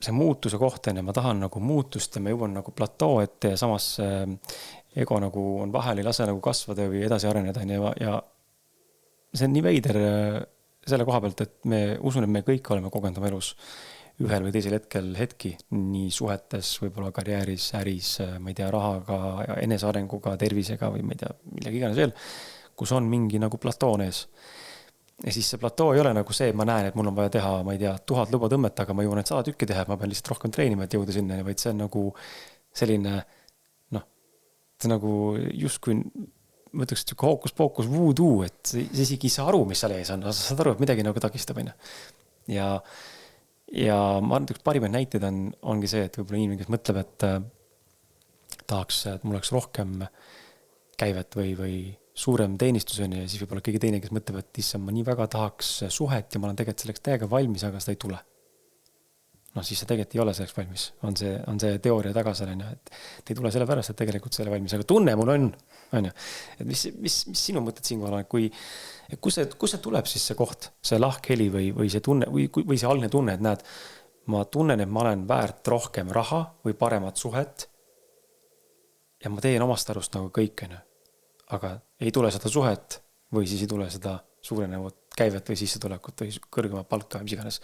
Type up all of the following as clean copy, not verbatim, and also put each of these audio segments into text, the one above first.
see muutuse koht on ja ma tahan nagu muutust ja ma jõuan nagu platoo ette ja samas ego nagu on vahel, ei lase nagu kasvada või edasi areneda. Ja see on nii veider selle koha pealt, et me usun, et me kõik oleme kogenud oma elus ühel või teisel hetki, nii suhetes, võib-olla karjääris, äris, ma ei tea, rahaga, enesearenguga, tervisega või ma ei tea, millegi iganes veel, kus on mingi nagu platoon ees. Ja siis see platoo ei ole nagu see, et ma näen, et mul on vaja teha, ma ei tea, 1000 luba tõmmeta, aga ma jõuan need 100 tükki teha, ma pean lihtsalt rohkem treenima, et jõuda sinna, vaid see on nagu selline, noh, see nagu justkui, ma ütleks, et hookus-pookus voodoo, et see isegi ei saa aru, mis seal ees on, sa saad aru, et midagi nagu takistab, on. Ja ma arvan, et üks parimaid näiteid ongi see, et võib-olla inimene, kes mõtleb, et tahaks, et mul oleks rohkem käivet või suurem teenistus on ja siis võib-olla kõige teine, kes mõtleb, et issand, ma nii väga tahaks suhet ja ma olen tegelikult selleks täiega valmis, aga seda ei tule. No siis see tegelikult ei ole selleks valmis. On see teooria taga sellena, et ei tule selle pärast, et tegelikult selle valmis, aga tunne mul on. Et mis sinu mõtted siinkohal on, kus see tuleb siis see koht, see lahkheli või see tunne või see algne tunne, et näed, ma tunnen, et ma olen väärt rohkem raha või paremat suhet ja ma teen omast arust nagu kõik, aga ei tule seda suhet või siis ei tule seda suurenevat käivet või sissetulekut või kõrgemat palka või mis iganes.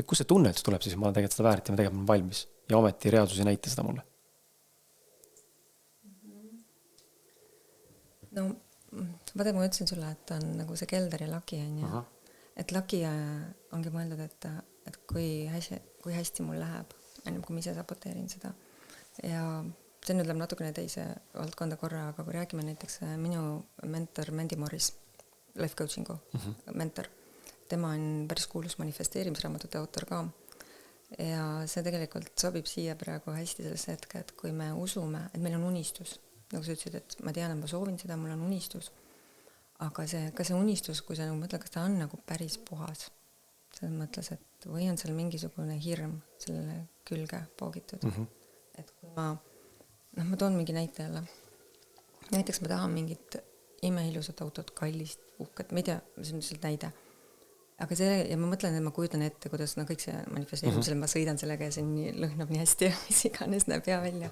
Kus see tunne üldse tuleb siis, ma olen tegelikult seda väärt ja ma tegelikult olen valmis ja ometi reaalsus ei näita seda mulle? No, vaata, ma ütlesin sulle, et on nagu see kelder ja laki on ja et laki ongi mõeldud, et kui hästi mul läheb, kui ma ise saboteerin seda ja see nüüd läheb natukene teise valdkonda korra, aga kui räägime näiteks minu mentor Mandy Morris, life coachingu mentor, tema on päris kuulus manifesteerimisraamatute autor ka ja see tegelikult sobib siia praegu hästi sellesse hetke, et kui me usume, et meil on unistus, nagu sa ütlesid, et ma tean, et ma soovin seda, mul on unistus, aga ka see unistus, kui sa nagu mõtled, kas ta on nagu päris puhas, selles mõtles, et või on seal mingisugune hirm sellele külge poogitud, et kui ma toon mingi näite jälle. Näiteks ma tahan mingit imeilusat autot, kallist, uhket, ma ei tea, see on lihtsalt näide. Aga ja ma mõtlen, et ma kujutan ette, kuidas kõik see manifesteerimisel, ma sõidan sellega ja see lõhnab nii hästi ja mis iganes näeb hea välja.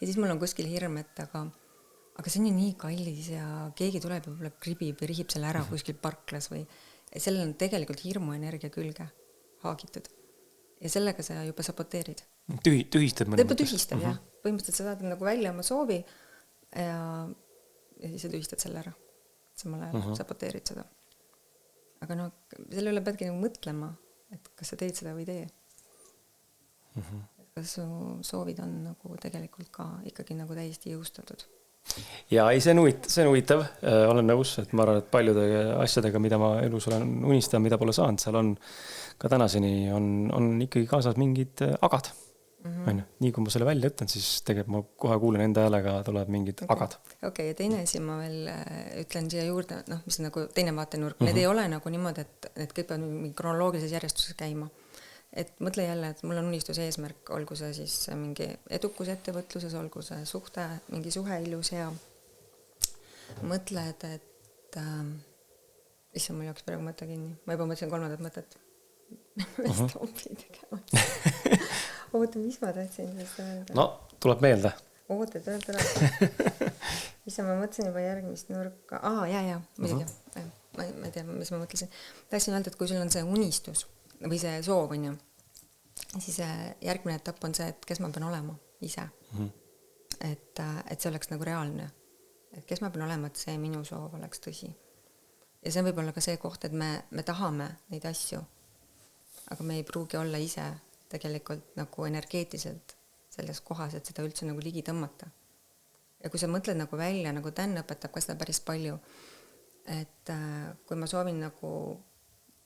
Ja siis mul on kuskil hirm, et aga see on ju nii kallis ja keegi tuleb ja võib-olla kribib või rihib selle ära kuskil parklas või sellel on tegelikult hirmuenergia külge haagitud. Ja sellega sa juba saboteerid. Tühistad mõne mõttes. Tühistad, jah. Põhimõtteliselt sa saad nagu välja oma soovi ja siis sa tühistad selle ära. Samale saboteerid seda. Aga selle üle peadki nagu mõtlema, et kas sa teed seda või tee. Kas su soovid on nagu tegelikult ka ikkagi nagu täiesti jõustatud. Ja ei, see on huvitav, olen nõus, et ma arvan, et paljude asjadega, mida ma elus olen unistanud, mida pole saanud, seal on ka tänaseni on ikkagi kaasas mingid agad. Nii kui ma selle välja ütlen, siis tegelikult ma kohe kuulen enda häälega tuleb mingid agad. Okei, ja teine asi ma veel ütlen siia juurde, mis on nagu teine vaatenurk. Need ei ole nagu niimoodi, et kõik peavad kronoloogilises järjestuses käima. Et mõtle jälle, et mul on unistuse eesmärk, olgu see siis mingi edukus ettevõtluses, olgu see mingi suhe ilus hea. Mõtled, et issand, mul jooksis praegu mõte kinni. Ma juba mõtlesin 3. mõtet. Stoppi tegema. Oota, mis ma tahtsin sellest öelda? No, tuleb meelde. Oota, tuleb. Issa ma mõtlesin juba järgmist nurka. Jaa, muidugi. Ma ei tea, mis ma mõtlesin. Tahtsin öelda, et kui sul on see unistus või see soov on ju, siis järgmine etapp on see, et kes ma pean olema ise. Et see oleks nagu reaalne. Et kes ma pean olema, et see minu soov oleks tõsi. Ja see võib olla ka see koht, et me tahame neid asju, aga me ei pruugi olla ise tegelikult nagu energeetiliselt selles kohas, et seda üldse nagu ligi tõmmata. Ja kui sa mõtled nagu välja, nagu Dan õpetab ka seda päris palju, et kui ma soovin nagu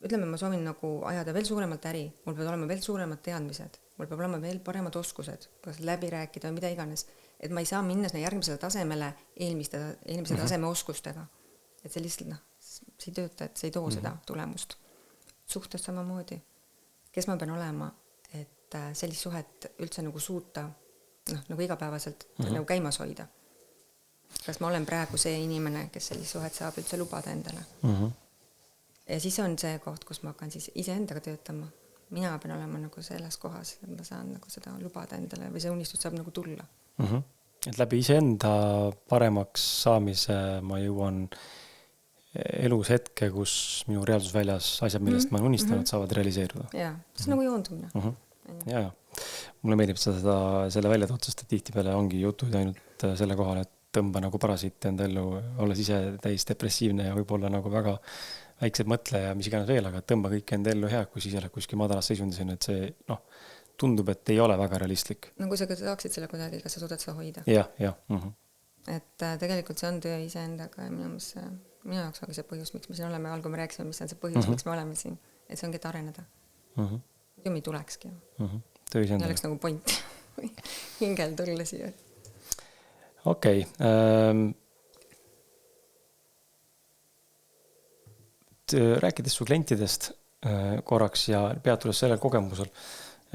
ma soovin nagu ajada veel suuremalt äri, mul peavad olema veel suuremad teadmised, mul peab olema veel paremad oskused, kas läbi rääkida või mida iganes, et ma ei saa minna järgmisele tasemele eelmise taseme oskustega. Et see lihtsalt, see ei tööta, et see ei too seda tulemust. Suhtes samamoodi. Kes ma pean olema, et sellist suhet üldse nagu suuta, nagu igapäevaselt nagu käimas hoida. Kas ma olen praegu see inimene, kes sellist suhet saab üldse lubada endale? Ja siis on see koht, kus ma hakkan siis iseendaga töötama. mina pean olema nagu selles kohas, et ma saan nagu seda lubada endale või see unistus saab nagu tulla. Et läbi iseenda paremaks saamise ma jõuan elus hetke, kus minu reaalsusväljas asjad, millest ma olen unistanud, saavad realiseeruda. Jaa, see on nagu joondumine. Ja. Mulle meeldib seda selle välja tootust, et tihtipeale ongi jutud ainult selle kohal, et tõmba nagu parasiit enda ellu, olles ise täis depressiivne ja võib-olla nagu väga väiksed mõtle ja mis iganes veel, aga tõmba kõik enda ellu hea, kui siis oled kuskil madalas seisundis, et see tundub, et ei ole väga realistlik. No kui sa saaksid selle kuidagi, kas sa suudad seda hoida? Jah. Et tegelikult see on töö iseendaga ja minu jaoks ongi see põhjus, miks me siin oleme, algul me rääkisime, mis on see põhjus, miks me oleme siin, et see ongi, et areneda. Ju me tulekski. Töö iseendaga. Oleks nagu point hingel tulla siia. Okei. Rääkides su klientidest korraks ja peatudes sellel kogemusel,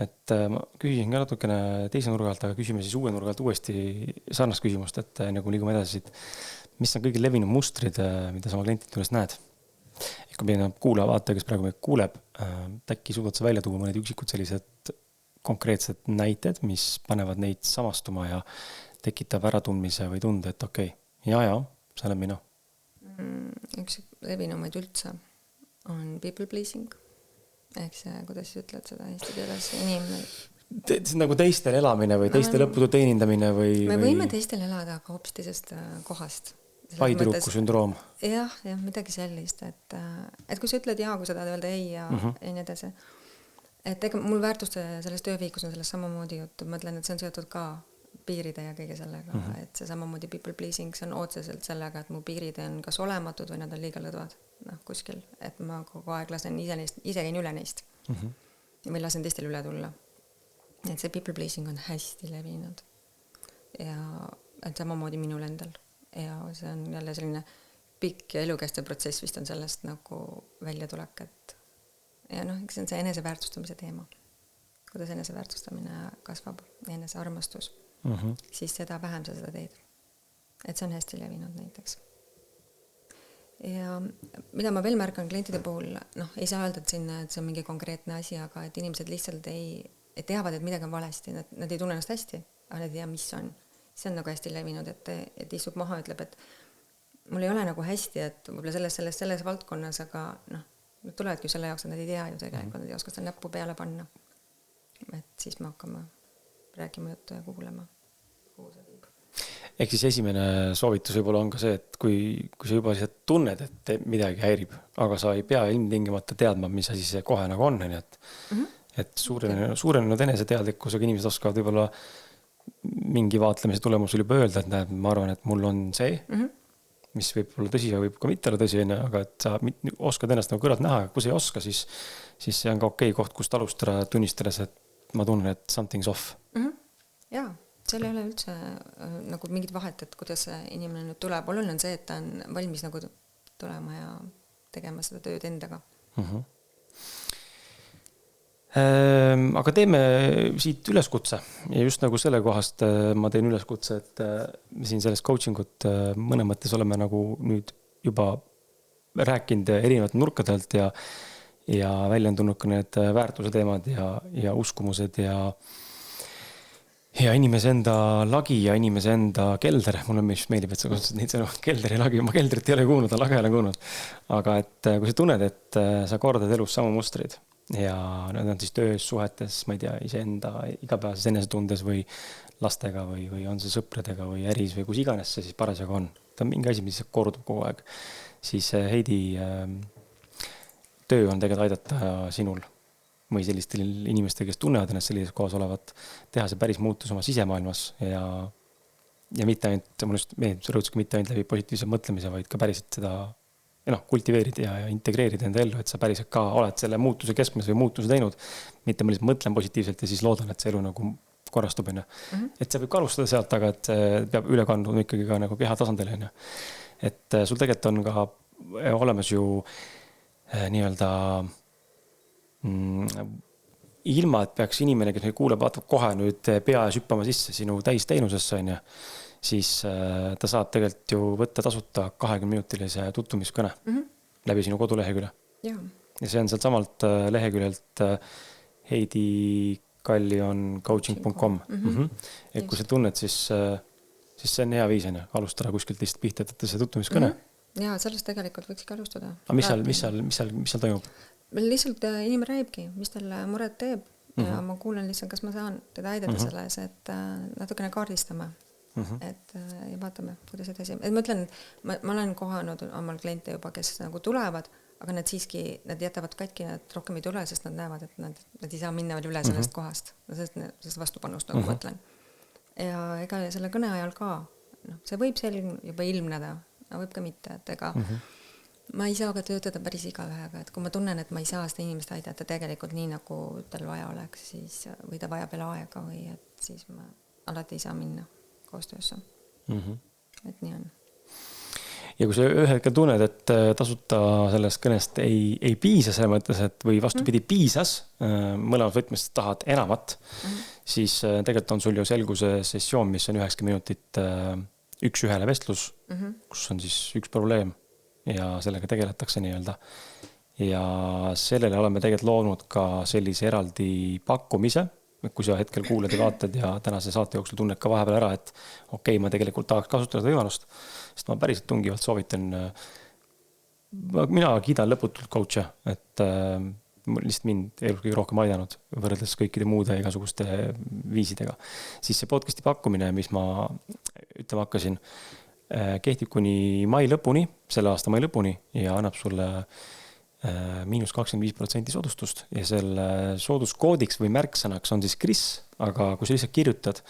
et ma küsisin ka natukene teise nurga alt, aga küsime siis uue nurga alt uuesti sarnast küsimust, et nagu liigume edasi, mis on kõige levinud mustrid, mida sa oma klientide juures näed? Kui meil kuulaja vaata, kes praegu meid kuuleb, äkki suudad sa välja tuua mõned üksikud sellised konkreetsed näited, mis panevad neid samastuma ja tekitab äratundmise või tunde, et okei, ja, see olen mina. Üks levinumaid üldse on people pleasing. Ehk see, kuidas sa ütled seda eesti keeles, inimene. See on nagu teistel elamine või teiste lõputu teenindamine või... Me võime teistel elada ka hoopis teisest kohast. Paiduruku sündroom. Jah, midagi sellist, et kui sa ütled jaa, kui sa tahad öelda ei ja nii edasi. Et ega mul väärtuste selles tööviikus on sellest samamoodi juttu. Ma mõtlen, et see on seotud ka piiride ja kõige sellega, et see samamoodi people pleasing, see on otseselt sellega, et mu piirid on kas olematud või nad on liiga lõdvad kuskil, et ma kogu aeg lasen ise käin üle neist või lasen teistel üle tulla. Et see people pleasing on hästi levinud ja et samamoodi minul endal ja see on jälle selline pikk ja elukestev protsess vist on sellest nagu väljatulek, et ja see on see eneseväärtustamise teema, kuidas eneseväärtustamine kasvab, enesearmastus, siis seda vähem sa seda teed. Et see on hästi levinud näiteks. Ja mida ma veel märkan klientide puhul, ei saa öelda, et see on mingi konkreetne asi, aga et inimesed lihtsalt ei teavad, et midagi on valesti, nad ei tunne ennast hästi, aga nad ei tea, mis on. See on nagu hästi levinud, et istub maha ja ütleb, et mul ei ole nagu hästi, et võib-olla selles valdkonnas, aga nad tulevadki selle jaoks, et nad ei tea ju tegelikult, nad ei oska seda näppu peale panna. Et siis me hakkame rääkima juttu ja kuulema, kuhu see viib. Ehk siis esimene soovitus võib-olla on ka see, et kui sa juba lihtsalt tunned, et midagi häirib, aga sa ei pea ilmtingimata teadma, mis asi see kohe nagu on, et suurenenud eneseteadlikkusega inimesed oskavad võib-olla mingi vaatlemise tulemusel juba öelda, et näed, ma arvan, et mul on see, mis võib olla tõsi ja võib ka mitte olla tõsi, aga et sa oskad ennast nagu kõrvalt näha, kui sa ei oska, siis see on ka okei koht, kust alustada tunnistades, et ma tunnen, et something's off. Jaa. Seal ei ole üldse nagu mingit vahet, et kuidas inimene nüüd tuleb. Oluline on see, et ta on valmis nagu tulema ja tegema seda tööd endaga. Aga teeme siit üleskutse ja just nagu selle kohast ma teen üleskutse, et siin selles coachingut mõne mõttes oleme nagu nüüd juba rääkinud erinevat nurkadelt ja välja on tulnud ka need väärtuse teemad ja uskumused ja inimese enda lagi ja inimese enda kelder. Mulle meeldib, et sa kasutad neid sõnu kelder ja lagi. Ma keldrit ei ole kuulnud, lage ei ole kuulnud. Aga et kui sa tunned, et sa kordad elus samu mustrid ja need on siis töös, suhetes, ma ei tea, iseenda igapäevases enesetundes või lastega või on see sõpradega või äris või kus iganes see siis parasjagu on. Ta on mingi asi, mis kordub kogu aeg. Siis Heidi töö on tegelikult aidata sinul või sellistel inimestel, kes tunnevad ennast sellises kohas olevat, teha see päris muutus oma sisemaailmas ja mitte ainult, mul just meeldib, sa rõudski mitte ainult läbi positiivse mõtlemise, vaid ka päriselt seda kultiveerida ja integreerida enda ellu, et sa päriselt ka oled selle muutuse keskmes või muutuse teinud, mitte ma lihtsalt mõtlen positiivselt ja siis loodan, et see elu nagu korrastub. Et see võib ka alustada sealt, aga et see peab üle kanduma ikkagi ka nagu keha tasandil. Et sul tegelikult on ka olemas ju nii-öelda ilma, et peaks inimene, kes meid kuuleb, vaatab kohe nüüd pea ja süppama sisse sinu täisteenusesse, siis ta saab tegelikult ju võtta tasuta 20-minutilise tutvumiskõne läbi sinu kodulehekülje. Ja see on sealt samalt leheküljelt Heidi Kallion coaching.com. Et kui sa tunned, siis see on hea viis, alustada kuskilt lihtsalt pihta, et see tutvumiskõne. Ja sellest tegelikult võikski alustada. Aga mis seal toimub? Lihtsalt inimene räägibki, mis talle muret teeb ja ma kuulen lihtsalt, kas ma saan teda aidata selles, et natukene kaardistame. Et ja vaatame, kuidas edasi. Et ma ütlen, ma olen kohanud omal kliente juba, kes nagu tulevad, aga nad siiski, nad jätavad katki, nad rohkem ei tule, sest nad näevad, et nad ei saa minna veel üle sellest kohast, sest vastupanust, nagu ma ütlen. Ja ega selle kõne ajal ka, see võib juba ilmneda, aga võib ka mitte, et ega ma ei saa ka töötada päris igaühega, et kui ma tunnen, et ma ei saa seda inimest aidata tegelikult nii, nagu tal vaja oleks, siis, või ta vajab veel aega või et siis ma alati ei saa minna koostöösse. Et nii on. Ja kui sa ühe hetkel tunned, et tasuta sellest kõnest ei piisa selle mõttes, et või vastupidi piisas, mõlemad võtmest tahad enamat, siis tegelikult on sul ju selguse sessioon, mis on 90 minutit üks-ühele vestlus, kus on siis üks probleem ja sellega tegeletakse nii-öelda. Ja sellele oleme tegelikult loonud ka sellise eraldi pakkumise, kui sa hetkel kuuled ja vaatad ja tänase saate jooksul tunned ka vahepeal ära, et okei, ma tegelikult tahaks kasutada seda võimalust, sest ma päriselt tungivalt soovitan, mina kiidan lõputult coach'e, et lihtsalt mind elus kõige rohkem aidanud võrreldes kõikide muude igasuguste viisidega. Siis see podcasti pakkumine, mis ma ütlema hakkasin, kehtib kuni mai lõpuni, selle aasta mai lõpuni ja annab sulle -25% soodustust ja selle sooduskoodiks või märksõnaks on siis Kris, aga kui sa lihtsalt kirjutad,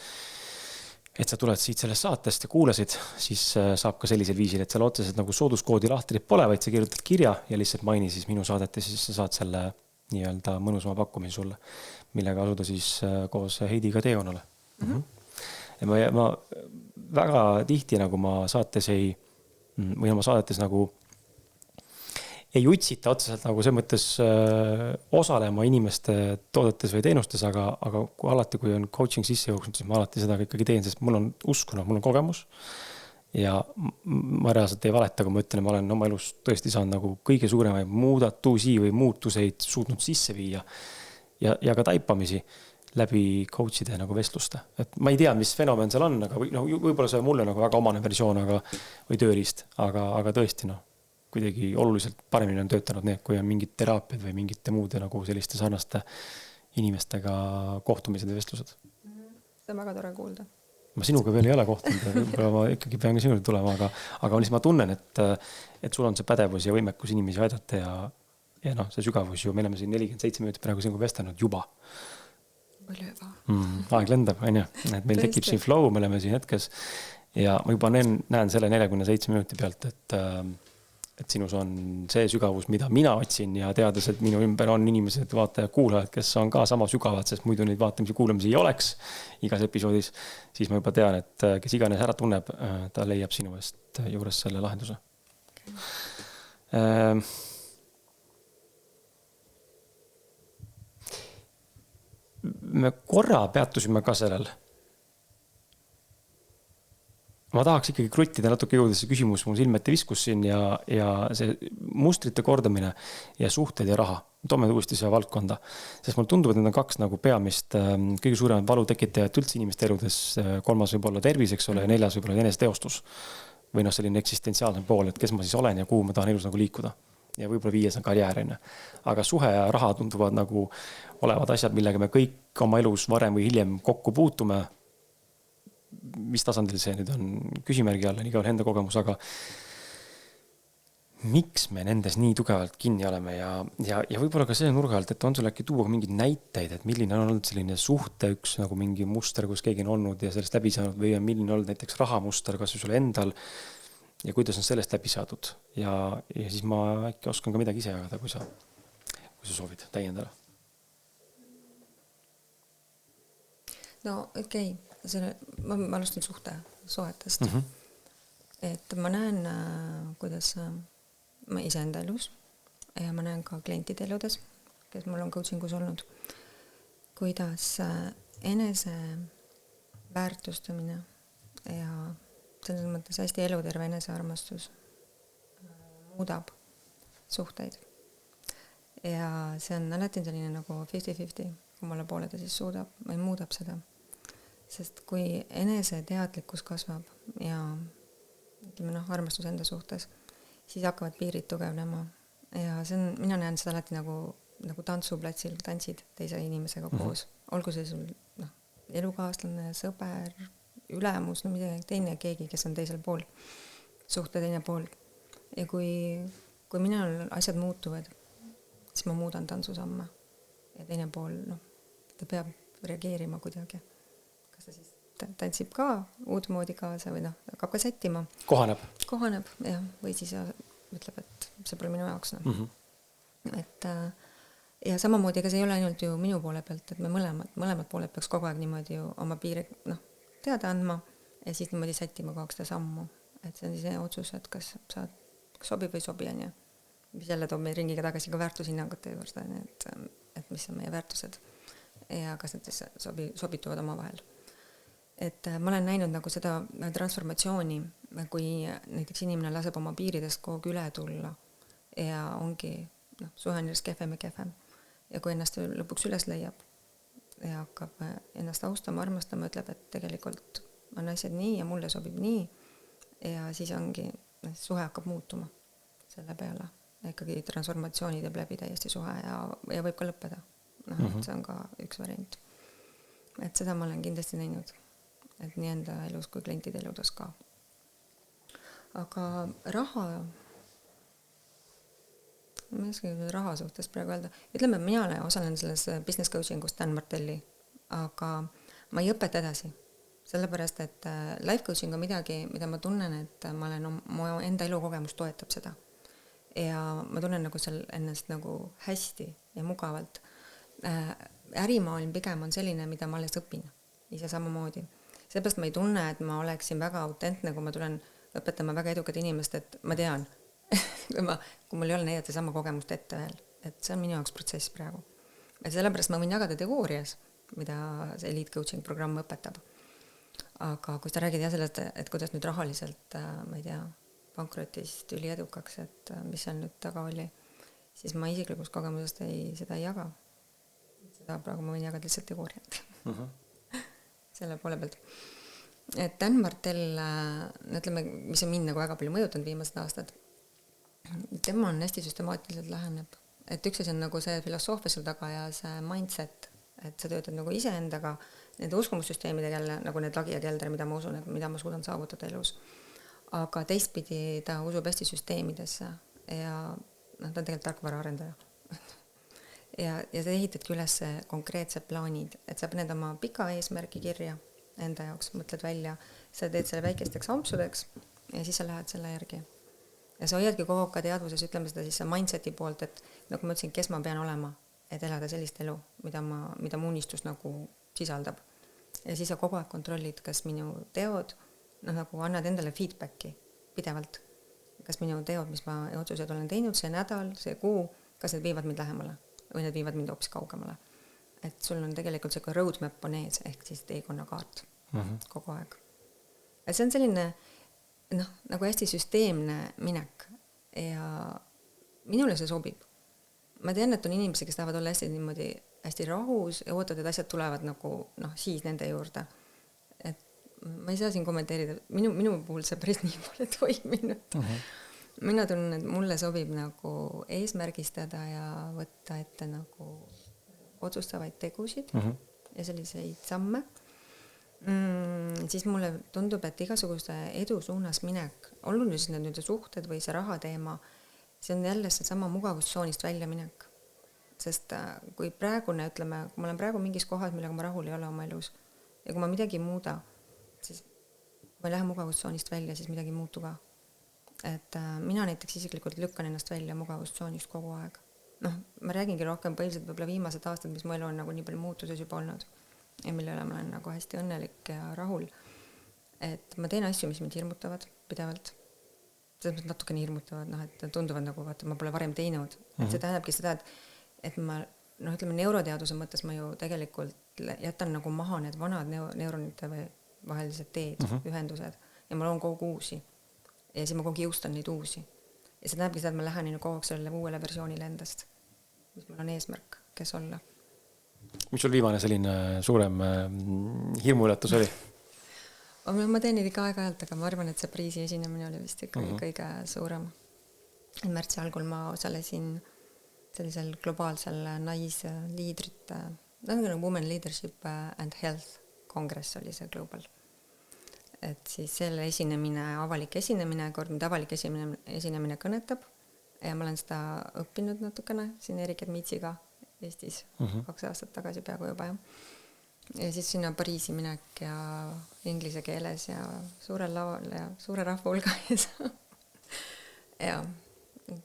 et sa tuled siit sellest saatest ja kuulasid, siis saab ka sellisel viisil, et seal otseselt nagu sooduskoodi lahtrit pole, vaid sa kirjutad kirja ja lihtsalt maini siis minu saadet ja siis sa saad selle nii-öelda mõnusama pakkumise sulle, millega asuda siis koos Heidiga teekonale. Ja ma väga tihti nagu ma saates või oma saadetes nagu ei utsita otseselt nagu see mõttes osalema inimeste toodetes või teenustes, aga alati, kui on coaching sisse jooksnud, siis ma alati seda ikkagi teen, sest mul on uskunud, mul on kogemus ja ma reaalselt ei valeta, kui ma ütlen, ma olen oma elus tõesti saanud nagu kõige suuremaid muudatusi või muutuseid suutnud sisse viia ja ka taipamisi läbi coachide nagu vestluste. Et ma ei tea, mis fenomen seal on, aga võib-olla see on mulle nagu väga omane versioon või tööriist, aga tõesti kuidagi oluliselt paremini on töötanud need, kui on mingid teraapiad või mingite muude nagu selliste sarnaste inimestega kohtumised ja vestlused. See on väga tore kuulda. Ma sinuga veel ei ole kohtunud, võib-olla ma ikkagi pean ka sinule tulema, aga ma tunnen, et sul on see pädevus ja võimekus inimesi aidata ja see sügavus ju, me oleme siin 47 minutit praegu sinuga vestanud juba. Palju juba. Aeg lendab, on ju, et meil tekib siin flow, me oleme siin hetkes ja ma juba näen selle 47 minuti pealt, et sinus on see sügavus, mida mina otsin ja teades, et minu ümber on inimesed, vaatajad, kuulajad, kes on ka sama sügavad, sest muidu neid vaatamisi kuulamisi ei oleks igas episoodis, siis ma juba tean, et kes iganes ära tunneb, ta leiab sinu eest juures selle lahenduse. Me korra peatusime ka sellel. Ma tahaks ikkagi kruttida natuke jõudes see küsimus, mul silmeti viskus siin ja see mustrite kordamine ja suhted ja raha. Toome uuesti see valdkonda, sest mul tundub, et need on kaks nagu peamist kõige suuremad valutekitajad üldse inimeste eludes, kolmas võib olla tervis, eks ole, ja neljas võib olla eneseteostus või selline eksistentsiaalne pool, et kes ma siis olen ja kuhu ma tahan elus nagu liikuda. Ja võib-olla viies on karjäärine. Aga suhe ja raha tunduvad nagu olevad asjad, millega me kõik oma elus varem või hiljem kokku puutume. Mis tasandil see nüüd on küsimärgi all, igal enda kogemus, aga miks me nendes nii tugevalt kinni oleme ja võib-olla ka see nurga alt, et on sul äkki tuua mingid näiteid, et milline on olnud selline suhte üks nagu mingi muster, kus keegi on olnud ja sellest läbi saanud või on milline olnud näiteks rahamuster, kas sul endal ja kuidas on sellest läbi saadud ja siis ma äkki oskan ka midagi ise jagada, kui sa soovid täiendada. No okei. Ma alustan suhetest. Et ma näen, kuidas ma ise enda elus ja ma näen ka klientide eludes, kes mul on coachingus olnud, kuidas enese väärtustamine ja selles mõttes hästi eluterve enesearmastus muudab suhteid. ja see on alati selline nagu 50-50, kummale poole ta siis suudab või muudab seda. Sest kui eneseteadlikkus kasvab ja ütleme armastus enda suhtes, siis hakkavad piirid tugevnema ja see on, mina näen seda alati nagu tantsuplatsil tantsid teise inimesega koos, olgu see sul elukaaslane, sõber, ülemus, no midagi teine, keegi, kes on teisel pool, suhte teine pool. Ja kui minul asjad muutuvad, siis ma muudan tantsusamme ja teine pool, ta peab reageerima kuidagi. Kas ta siis tantsib ka uudmoodi kaasa või hakkab ka sättima. Kohaneb, jah, või siis ütleb, et see pole minu jaoks. Et ja samamoodi, ega see ei ole ainult ju minu poole pealt, et me mõlemad pooled peaks kogu aeg niimoodi ju oma piiri teada andma ja siis niimoodi sättima kogu aeg seda sammu. Et see on siis otsus, et kas sobib või sobi, on ju. Mis jälle toob meid ringiga tagasi ka väärtushinnangute juurde, et mis on meie väärtused ja kas need sobituvad oma vahel. Et ma olen näinud nagu seda transformatsiooni, kui näiteks inimene laseb oma piiridest kogu üle tulla ja ongi suhe on järjest kehvem ja kehvem. Ja kui ennast lõpuks üles leiab ja hakkab ennast austama, armastama, ütleb, et tegelikult on asjad nii ja mulle sobib nii ja siis ongi, suhe hakkab muutuma selle peale. Ikkagi transformatsiooni teeb läbi täiesti suhe ja võib ka lõppeda. See on ka üks variant. Et seda ma olen kindlasti näinud, et nii enda elus kui klientide eludes ka. Aga raha ma ei oska raha suhtes praegu öelda. Ütleme, mina osalen selles business coachingus Dan Martelli, aga ma ei õpeta edasi. Sellepärast, et life coaching on midagi, mida ma tunnen, et mu enda elukogemus toetab seda. Ja ma tunnen nagu seal ennast nagu hästi ja mugavalt. Ärimaailm pigem on selline, mida ma alles õpin ise samamoodi. Seepärast ma ei tunne, et ma oleksin väga autentne, kui ma tulen õpetama väga edukat inimest, et ma tean, kui mul ei ole näidata sama kogemust ette veel, et see on minu jaoks protsess praegu. Et sellepärast ma võin jagada teoorias, mida see Elite Coaching programm õpetab. Aga kui sa räägid sellest, et kuidas nüüd rahaliselt, ma ei tea, pankrotist üli edukaks, et mis seal nüüd taga oli, siis ma isiklikus kogemusest seda ei jaga. Seda praegu ma võin jagada lihtsalt teooriat. Selle poole pealt. Et Dan Martell, ütleme, mis on mind nagu väga palju mõjutanud viimased aastad, tema on hästi süstemaatiliselt läheneb. Et üks asi on nagu see filosoofia sul taga ja see mindset, et sa töötad nagu iseendaga nende uskumussüsteemidega jälle, nagu need lagi ja kelder, mida ma usun, et mida ma suudan saavutada elus. Aga teistpidi ta usub hästi süsteemidesse ja ta on tegelikult tarkvaraarendaja. ja sa ehitadki üles konkreetsed plaanid, et sa paned oma pika eesmärgi kirja enda jaoks, mõtled välja, sa teed selle väikesteks ampsudeks ja siis sa lähed selle järgi. Ja sa hoiadki kogu ka teadvuses, ütleme seda siis mindseti poolt, et nagu ma ütlesin, kes ma pean olema, et elada sellist elu, mida mu unistus nagu sisaldab. Ja siis sa kogu aeg kontrollid, kas minu teod, nagu annad endale feedbacki pidevalt. Kas minu teod, mis ma otsused olen teinud, see nädal, see kuu, kas need viivad mind lähemale või need viivad mind hoopis kaugemale. Et sul on tegelikult see roadmap on ees, ehk siis teekonnakaart kogu aeg. Et see on selline nagu hästi süsteemne minek ja minule see sobib. Ma tean, et on inimesi, kes tahavad olla hästi niimoodi hästi rahus ja ootavad, et asjad tulevad nagu siis nende juurde. Et ma ei saa siin kommenteerida. Minu puhul see päris nii pole toiminud. Mina tunnen, et mulle sobib nagu eesmärgistada ja võtta ette nagu otsustavaid tegusid ja selliseid samme. Siis mulle tundub, et igasuguse edu suunas minek, oluliselt need suhted või see rahateema, see on jälle see sama mugavustsoonist välja minek. Sest kui praegune, ütleme, kui ma olen praegu mingis kohas, millega ma rahul ei ole oma elus ja kui ma midagi muuda, siis kui ma lähen mugavustsoonist välja, siis midagi ei muutu ka. Et mina näiteks isiklikult lükkan ennast välja mugavustsoonist kogu aeg. Ma räägingi rohkem põhiliselt võib-olla viimased aastad, mis mu elu on nagu nii palju muutuses juba olnud ja mille üle ma olen nagu hästi õnnelik ja rahul. Et ma teen asju, mis mind hirmutavad pidevalt. Selles mõttes natukene hirmutavad, et tunduvad nagu, vaata, ma pole varem teinud. Et see tähendabki seda, et ma, ütleme, neuroteaduse mõttes ma ju tegelikult jätan nagu maha need vanad neuronite või vahelised teed, ühendused ja ma loon kogu uusi. Ja siis ma kogu jõustan neid uusi. Ja see tähendabki seda, et ma lähen kogu aeg sellele uuele versioonile endast. mis mul on eesmärk, kes olla. Mis sul viimane selline suurem hirmuületus oli? Ma teen neid ikka aeg-ajalt, aga ma arvan, et see Pariisi esinemine oli vist ikka kõige suurem. Märtsi algul ma osalesin sellisel globaalsel naisliidrite, nagu Women Leadership and Health kongress oli see global. Et siis selle esinemine, avalik esinemine, kord mida avalik esinemine kõnetab ja ma olen seda õppinud natukene siin Erik Edmitsiga Eestis 2 aastat tagasi peaaegu juba. Ja siis sinna Pariisi minek ja inglise keeles ja suurel laval ja suure rahva hulga ees. Ja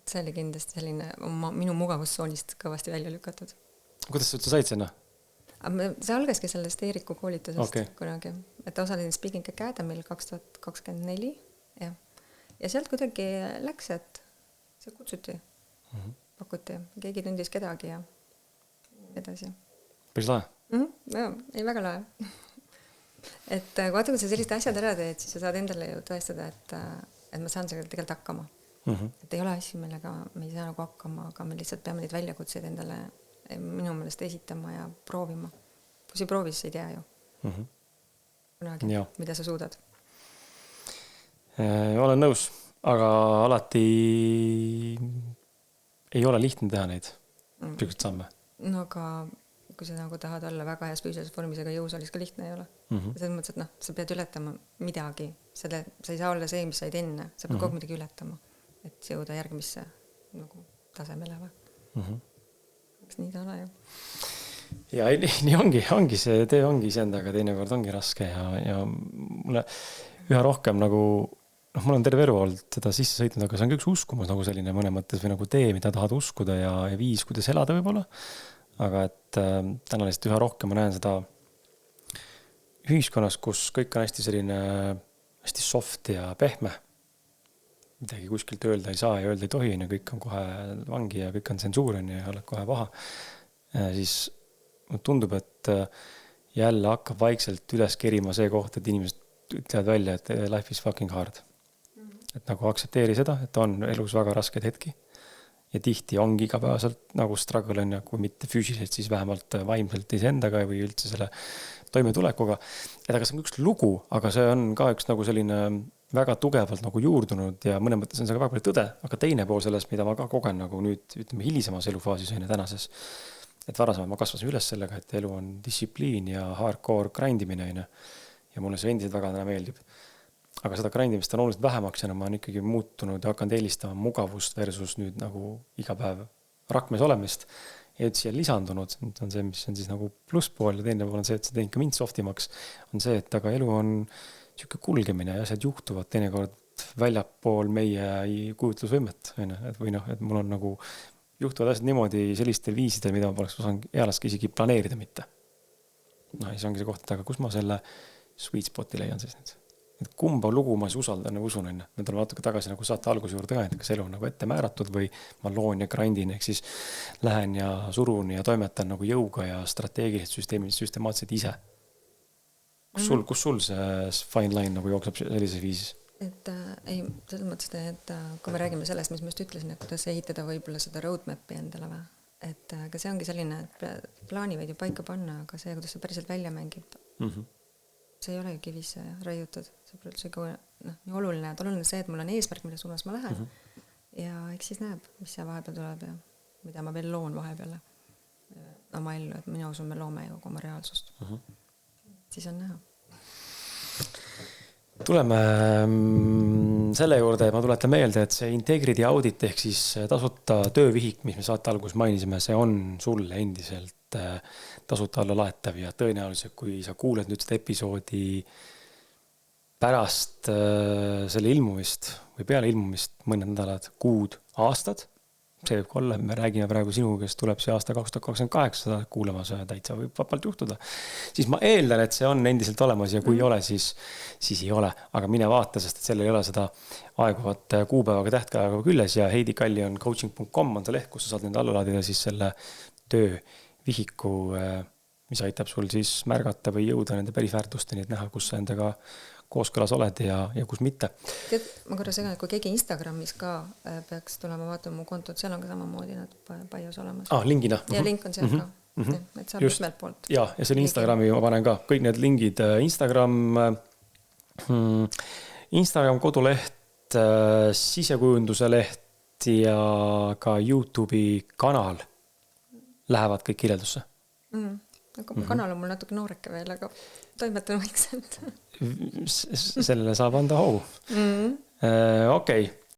see oli kindlasti selline minu mugavustsoonist kõvasti välja lükatud. Kuidas sa üldse said sinna? See algaski sellest Eeriku koolitusest kunagi, et osalesin Speaking Academy'l 2024 ja sealt kuidagi läks, et see kutsuti, pakuti, keegi tundis kedagi ja edasi. Päris lahe? Ja, ei väga lahe. Et vaata, kui sa sellist asjad ära teed, siis sa saad endale ju tõestada, et ma saan sellega tegelikult hakkama. Et ei ole asju, millega me ei saa nagu hakkama, aga me lihtsalt peame neid väljakutseid endale minu meelest esitama ja proovima. Kui sa proovis, sa ei tea ju. Kunagi, mida sa suudad. Olen nõus, aga alati ei ole lihtne teha neid tükselt samme. No aga kui sa nagu tahad olla väga heas füüsilises vormis, aga jõusaalis ka lihtne ei ole. Selles mõttes, et sa pead ületama midagi. Sa ei saa olla see, mis said enne. Sa pead kogu midagi ületama, et jõuda järgmisse nagu tasemele või. Eks nii ta ole ju. Ja nii ongi see tee ongi iseendaga, teinekord ongi raske ja mulle üha rohkem nagu, mul on terve elu olnud seda sisse sõitnud, aga see on üks uskumus nagu selline mõne mõttes või nagu tee, mida tahad uskuda ja viis, kuidas elada võib-olla. Aga et täna lihtsalt üha rohkem ma näen seda ühiskonnas, kus kõik on hästi selline hästi soft ja pehme. Midagi kuskilt öelda ei saa ja öelda ei tohi, ja kõik on kohe vangi ja kõik on tsensuurini ja oled kohe paha. Siis tundub, et jälle hakkab vaikselt üles kerima see koht, et inimesed ütlevad välja, et life is fucking hard. Et nagu aktsepteeri seda, et on elus väga rasked hetki. Ja tihti ongi igapäevaselt nagu struggle on ja kui mitte füüsiliselt, siis vähemalt vaimselt iseendaga või üldse selle toimetulekuga. Et aga see on üks lugu, aga see on ka üks nagu selline väga tugevalt nagu juurdunud ja mõne mõttes on see ka väga palju tõde, aga teine pool sellest, mida ma ka kogen nagu nüüd ütleme hilisemas elufaasis on ja tänases, et varasemalt ma kasvasin üles sellega, et elu on distsipliin ja hardcore grindimine ja mulle see endiselt väga täna meeldib. Aga seda grindimist on oluliselt vähemaks ja ma olen ikkagi muutunud ja hakanud eelistama mugavust versus nüüd nagu iga päev rakmes olemist. Ja et siia lisandunud, on see, mis on siis nagu plusspool ja teine pool on see, et see teinud ka mind softimaks, on see, et aga elu on siuke kulgemine ja asjad juhtuvad teinekord väljapool meie kujutlusvõimet. Või et mul on nagu juhtuvad asjad niimoodi sellistel viisidel, mida ma poleks osanud ealaski isegi planeerida mitte. Ja see ongi see koht, et aga kus ma selle sweet spoti leian siis nüüd? Et kumba lugu ma siis usaldan ja usun enne. Me tuleme natuke tagasi nagu saate alguse juurde ka, et kas elu on nagu ette määratud või ma loon ja grindin, ehk siis lähen ja surun ja toimetan nagu jõuga ja strateegiliselt süstemaatiliselt ise. Kus sul see fine line nagu jookseb sellises viisis? Et ei, selles mõttes, et kui me räägime sellest, mis ma just ütlesin, et kuidas ehitada võib-olla seda roadmapi endale või, et ka see ongi selline, et plaani võid ju paika panna, aga see, kuidas see päriselt välja mängib, see ei ole ju kivisse raiutud. See pole üldse nii oluline. Et oluline see, et mul on eesmärk, mille suunas ma lähen. Ja eks siis näeb, mis see vahepeal tuleb ja mida ma veel loon vahepeal oma ellu, et minu usun, me loome ju oma reaalsust. Siis on näha. Tuleme selle juurde, ma tuletan meelde, et see Integrity Audit ehk siis tasuta töövihik, mis me saate alguses mainisime, see on sulle endiselt tasuta alla laetav ja tõenäoliselt, kui sa kuuled nüüd seda episoodi pärast selle ilmumist või peale ilmumist mõned nädalad, kuud, aastad, see võib olla, me räägime praegu sinuga, kes tuleb see aasta 2028 kuulamas ja täitsa võib vabalt juhtuda, siis ma eeldan, et see on endiselt olemas ja kui ei ole, siis ei ole, aga mine vaata, sest et sellel ei ole seda aeguvat kuupäevaga tähtpäevaga külles ja Heidi Kalli on coaching.com on see leht, kus sa saad nende alla laadida siis selle töövihiku, mis aitab sul siis märgata või jõuda nende pärisväärtusteni, et näha, kus sa endaga kooskõlas oled ja kus mitte. Tead, ma korra segan, et kui keegi Instagramis ka peaks tulema vaatama mu kontot, seal on ka samamoodi nad paios olemas. Lingina. Ja link on seal ka. Et saab mitmelt poolt. Ja see on Instagrami, ma panen ka kõik need lingid. Instagram koduleht, sisekujunduse leht ja ka YouTube'i kanal lähevad kõik kirjeldusse. Kanal on mul natuke nooreke veel, aga toimetan vaikselt. Sellele saab anda hoogu. Okei.